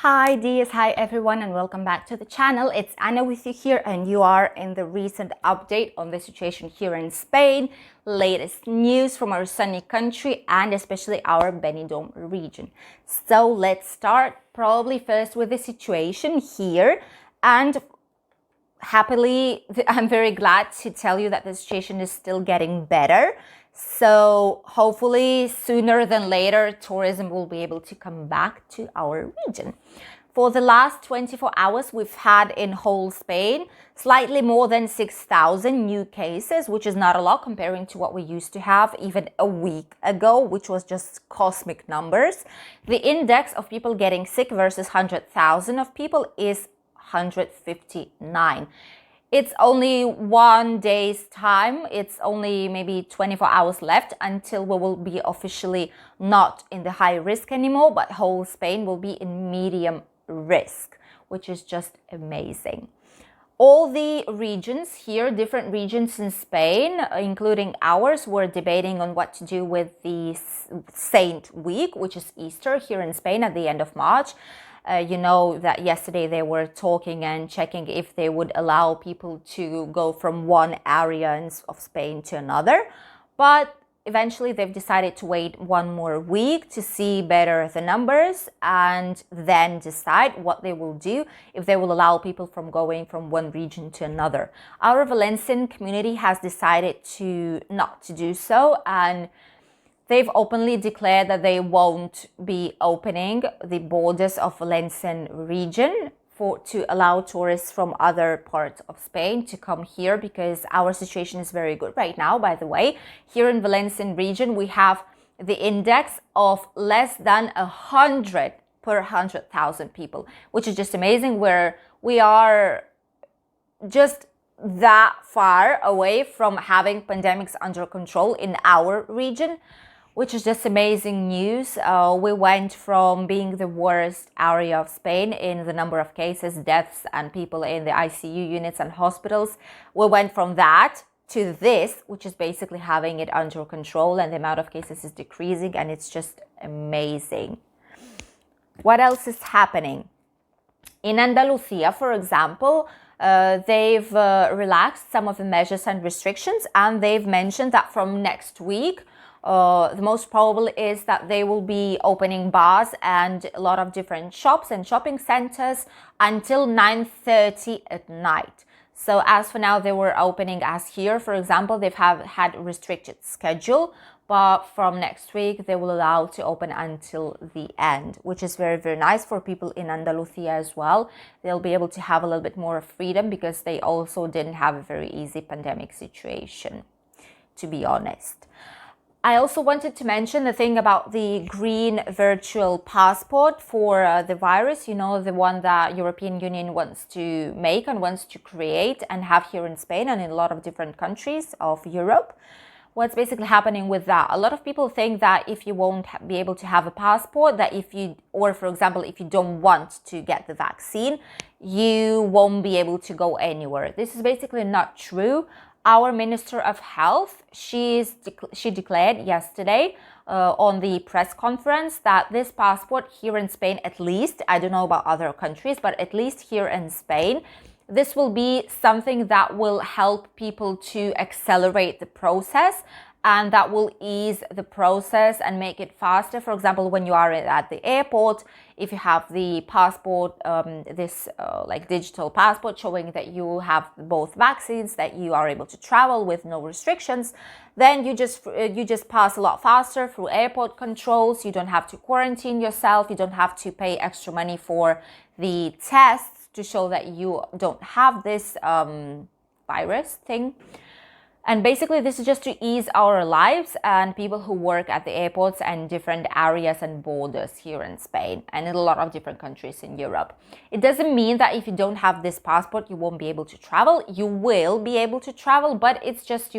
Hi dears, hi everyone, and welcome back to the channel. It's Anna with you here, and you are in the recent update on the situation here in Spain, latest news from our sunny country and especially our Benidorm region. So let's start probably first with the situation here, and happily, I'm very glad to tell you that the situation is still getting better. So hopefully sooner than later, tourism will be able to come back to our region. For the last 24 hours, we've had in whole Spain slightly more than 6,000 new cases, which is not a lot comparing to what we used to have even a week ago, which was just cosmic numbers. The index of people getting sick versus 100,000 of people is 159. It's only 1 day's time. It's only maybe 24 hours left until we will be officially not in the high risk anymore, but whole Spain will be in medium risk, which is just amazing. All the regions here, different regions in Spain, including ours, were debating on what to do with the Saint Week, which is Easter here in Spain at the end of March. You know that yesterday they were talking and checking if they would allow people to go from one area of Spain to another. But eventually they've decided to wait one more week to see better the numbers and then decide what they will do, if they will allow people from going from one region to another. Our Valencian community has decided not to do so, and they've openly declared that they won't be opening the borders of Valencian region to allow tourists from other parts of Spain to come here, because our situation is very good right now. By the way, here in Valencian region, we have the index of less than 100 per 100,000 people, which is just amazing, where we are just that far away from having pandemics under control in our region, which is just amazing news. We went from being the worst area of Spain in the number of cases, deaths, and people in the ICU units and hospitals. We went from that to this, which is basically having it under control, and the amount of cases is decreasing, and it's just amazing. What else is happening? In Andalusia, for example, they've relaxed some of the measures and restrictions, and they've mentioned that from next week, the most probable is that they will be opening bars and a lot of different shops and shopping centers until 9:30 at night. So as for now, they were opening as here. For example, they've had a restricted schedule, but from next week, they will allow to open until the end, which is very, very nice for people in Andalusia as well. They'll be able to have a little bit more freedom because they also didn't have a very easy pandemic situation, to be honest. I also wanted to mention the thing about the green virtual passport for the virus, you know, the one that European Union wants to make and wants to create and have here in Spain and in a lot of different countries of Europe. What's basically happening with that? A lot of people think that if you won't be able to have a passport, that or for example, if you don't want to get the vaccine, you won't be able to go anywhere. This is basically not true. Our Minister of Health, she declared yesterday on the press conference that this passport here in Spain, at least, I don't know about other countries, but at least here in Spain, this will be something that will help people to accelerate the process, and that will ease the process and make it faster. For example, when you are at the airport, if you have the passport, like digital passport showing that you have both vaccines, that you are able to travel with no restrictions, then you just pass a lot faster through airport controls. You don't have to quarantine yourself. You don't have to pay extra money for the tests to show that you don't have this virus thing. And basically, this is just to ease our lives and people who work at the airports and different areas and borders here in Spain and in a lot of different countries in Europe. It doesn't mean that if you don't have this passport, you won't be able to travel. You will be able to travel, but it's just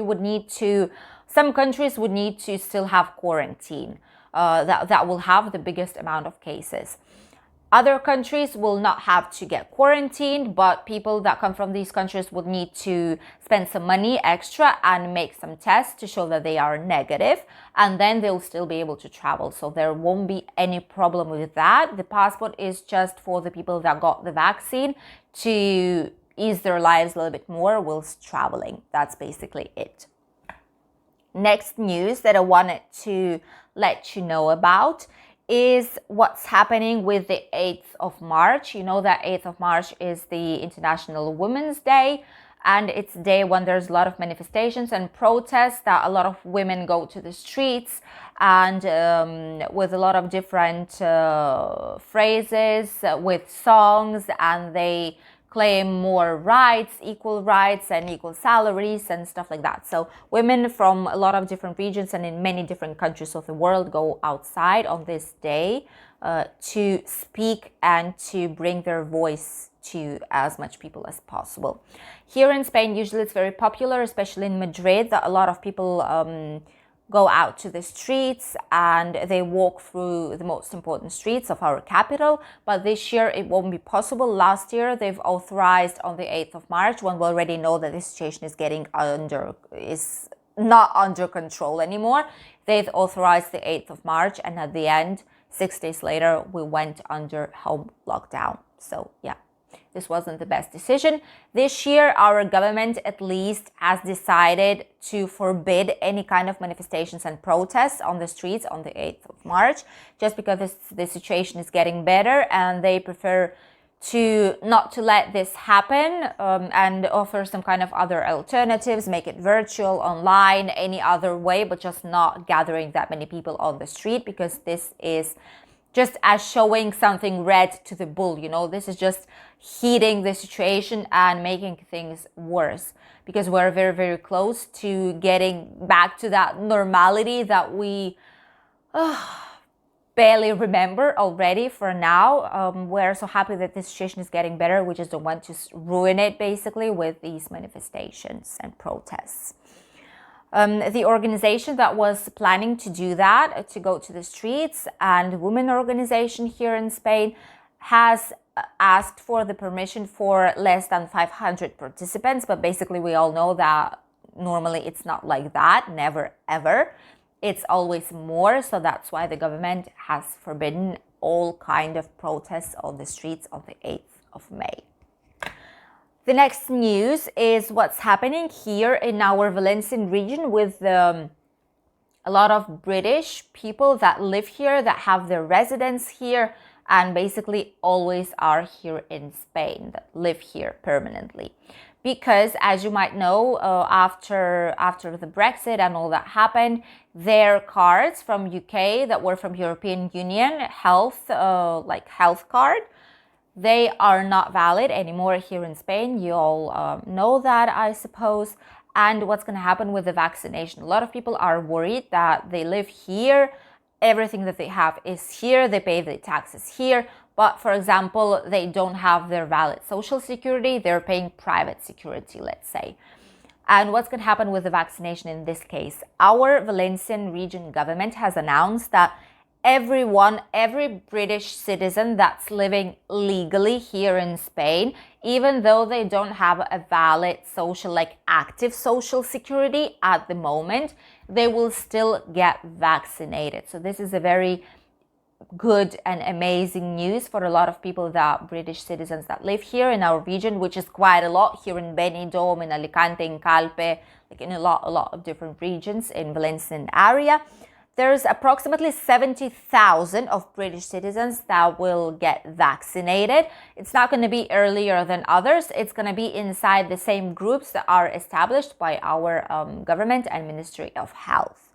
some countries would need to still have quarantine that will have the biggest amount of cases. Other countries will not have to get quarantined, but people that come from these countries would need to spend some money extra and make some tests to show that they are negative, and then they'll still be able to travel. So there won't be any problem with that. The passport is just for the people that got the vaccine to ease their lives a little bit more whilst traveling. That's basically it. Next news that I wanted to let you know about is what's happening with the 8th of March. You know that 8th of March is the International Women's Day, and it's a day when there's a lot of manifestations and protests, that a lot of women go to the streets and with a lot of different phrases, with songs, and they claim more rights, equal rights and equal salaries and stuff like that. So women from a lot of different regions and in many different countries of the world go outside on this day to speak and to bring their voice to as much people as possible. Here in Spain, usually it's very popular, especially in Madrid, that a lot of people go out to the streets and they walk through the most important streets of our capital. But this year it won't be possible. Last year they've authorized on the 8th of March, when we already know that the situation is not under control anymore. They've authorized the 8th of March, and at the end, 6 days later, we went under home lockdown. So yeah, this wasn't the best decision. This year, our government at least has decided to forbid any kind of manifestations and protests on the streets on the 8th of March, just because the situation is getting better, and they prefer not to let this happen and offer some kind of other alternatives, make it virtual, online, any other way, but just not gathering that many people on the street, because this is just as showing something red to the bull, you know. This is just heating the situation and making things worse, because we're very, very close to getting back to that normality that we barely remember already for now. We're so happy that this situation is getting better. We just don't want to ruin it, basically, with these manifestations and protests. The organization that was planning to do that, to go to the streets, and women organization here in Spain, has asked for the permission for less than 500 participants. But basically we all know that normally it's not like that, never ever. It's always more. So that's why the government has forbidden all kind of protests on the streets on the 8th of May. The next news is what's happening here in our Valencian region with a lot of British people that live here, that have their residence here, and basically always are here in Spain, that live here permanently. Because, as you might know, after the Brexit and all that happened, their cards from UK that were from European Union, health card, they are not valid anymore here in Spain. You all know that, I suppose. And what's going to happen with the vaccination? A lot of people are worried that they live here, everything that they have is here, they pay the taxes here, but for example, they don't have their valid social security, they're paying private security, let's say. And what's going to happen with the vaccination in this case? Our Valencian region government has announced that every British citizen that's living legally here in Spain, even though they don't have a valid active social security at the moment, they will still get vaccinated. So this is a very good and amazing news for a lot of people, that British citizens that live here in our region, which is quite a lot here in Benidorm, in Alicante, in Calpe, like in a lot of different regions in Valencian area. There's approximately 70,000 of British citizens that will get vaccinated. It's not going to be earlier than others. It's going to be inside the same groups that are established by our government and Ministry of Health.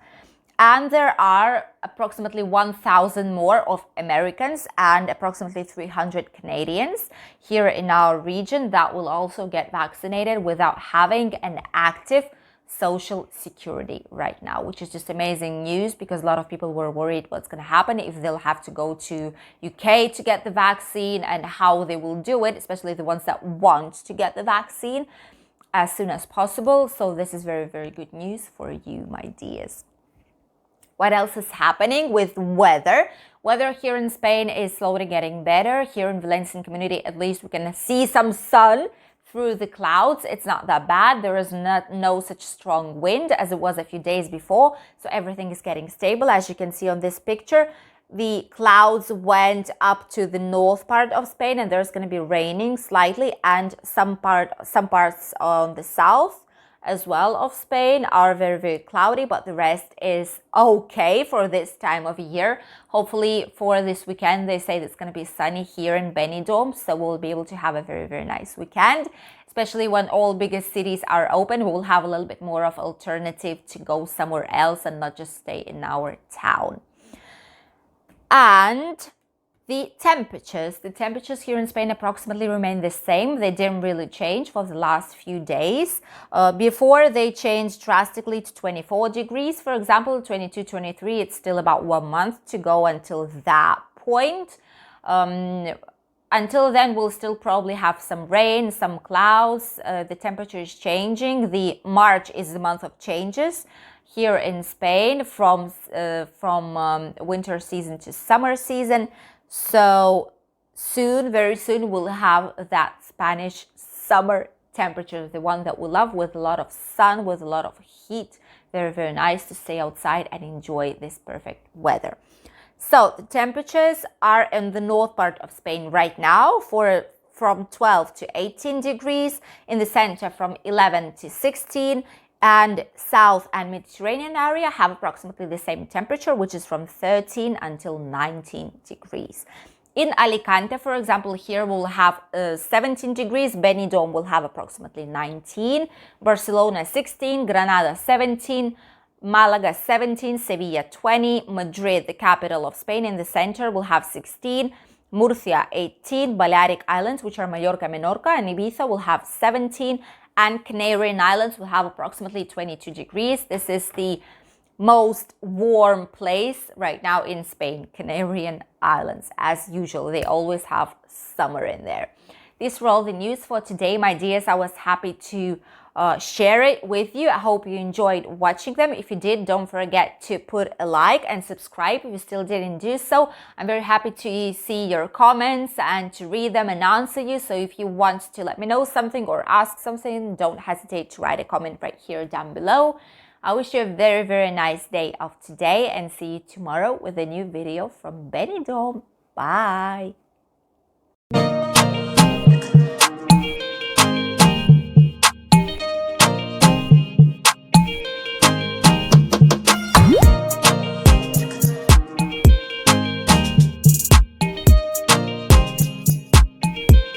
And there are approximately 1,000 more of Americans and approximately 300 Canadians here in our region that will also get vaccinated without having an active social security right now, which is just amazing news, because a lot of people were worried what's going to happen if they'll have to go to UK to get the vaccine and how they will do it, especially the ones that want to get the vaccine as soon as possible. So this is very, very good news for you, my dears. What else is happening with weather? Weather here in Spain is slowly getting better. Here in Valencian community, at least we can see some sun through the clouds. It's not that bad. There is no such strong wind as it was a few days before. So everything is getting stable. As you can see on this picture, the clouds went up to the north part of Spain, and there's going to be raining slightly, and some parts on the south as well of Spain are very, very cloudy, but the rest is okay for this time of year. Hopefully for this weekend, they say it's going to be sunny here in Benidorm, so we'll be able to have a very, very nice weekend, especially when all biggest cities are open. We'll have a little bit more of alternative to go somewhere else and not just stay in our town. And the temperatures here in Spain approximately remain the same. They didn't really change for the last few days. Before they changed drastically to 24 degrees, for example, 22, 23, it's still about 1 month to go until that point. Until then, we'll still probably have some rain, some clouds. The temperature is changing. The March is the month of changes here in Spain from winter season to summer season. So soon, very soon, we'll have that Spanish summer temperature, the one that we love, with a lot of sun, with a lot of heat. Very, very nice to stay outside and enjoy this perfect weather. So the temperatures are in the north part of Spain right now from 12 to 18 degrees, in the center from 11 to 16, and south and Mediterranean area have approximately the same temperature, which is from 13 until 19 degrees. In Alicante, for example, here we'll have 17 degrees, Benidorm will have approximately 19, Barcelona 16, Granada 17, Malaga 17, Sevilla 20, Madrid, the capital of Spain in the center, will have 16, Murcia 18, Balearic Islands, which are Mallorca, Menorca, and Ibiza will have 17, and Canary Islands will have approximately 22 degrees. This is the most warm place right now in Spain, Canary Islands. As usual, they always have summer in there. These were all the news for today, my dears. I was happy to share it with you. I hope you enjoyed watching them. If you did, don't forget to put a like and subscribe if you still didn't do so. I'm very happy to see your comments and to read them and answer you. So if you want to let me know something or ask something, don't hesitate to write a comment right here down below. I wish you a very, very nice day of today, and see you tomorrow with a new video from Benidorm. Bye!